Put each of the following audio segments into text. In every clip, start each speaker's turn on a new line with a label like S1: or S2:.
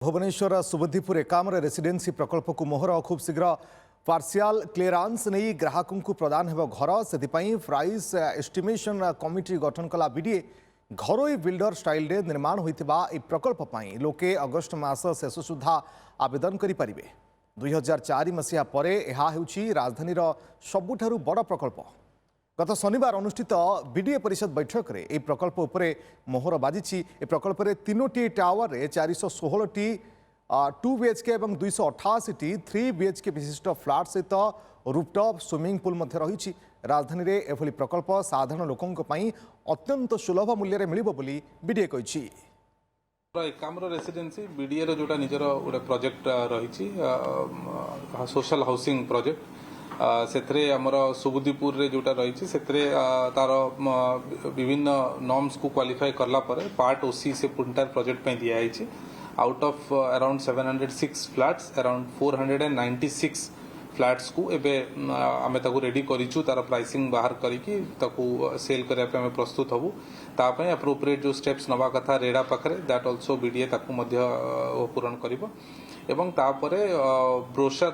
S1: Bhubaneswar सुबुद्धिपुर एकामर residency प्रकल्प को मोहर खूब शीघ्र पार्शियाल क्लीयरान्स नहीं ग्राहकों को प्रदान हो घर से प्राइस एस्टिमेशन कमिटी गठन कला बीडीए घरोई बिल्डर स्टाइल रे निर्माण होता प्रकल्प लोके अगस्ट मास शेष सुधा आवेदन करें 2004 मसीहा पर यह राजधानी सबुठारु बड़ प्रकल्प। गत शनिवार अनुष्ठित बीडीए परिषद बैठक में यह प्रकल्प उपरे मोहर बाजी। प्रकल्प में 3टी टावर 416टी 2 बीएचके और 288टी 3 बीएचके विशिष्ट फ्लाट सहित रूफटॉप स्विमिंग पूल रही। राजधानी में एभली प्रकल्प साधारण लोकों अत्यंत सुलभ मूल्य मिलिबो बोली बीडीए कहिछि।
S2: एकामर रेसिडेन्सी बीडीए रो जोटा निजर गोटे प्रोजेक्ट रही सोशल हाउसिंग प्रोजेक्ट से आमर सुबुद्धिपुर रे जोटा रही से तार विभिन्न नॉर्म्स को क्वालिफाई करला पर पार्ट ओसी से पुंटार प्रोजेक्ट पे दिया है। Out of around 706 flats around 496 flats को एबे आमे ताको रेडी करिछु तार प्राइसिंग बाहर करिकि ताको सेल करया पे आमे प्रस्तुत हबु। ता पे एप्रोप्रिएट जो स्टेप्स नवा कथा रेडा पाखरे दैट आल्सो बीडीए ताको मध्य पूरण करिवो एवं तापरे ब्रोशर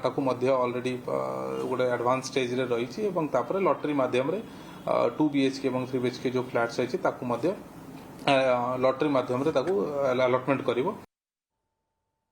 S2: टाकू मध्य ऑलरेडी गोटे एडवांस स्टेज रे रही एवं तापरे लॉटरी माध्यम रे 2 बीएचके एवं 3 बीएचके जो फ्लैट्स रही ताकू मध्य लॉटरी माध्यम रे ताकू अलॉटमेंट करिवो।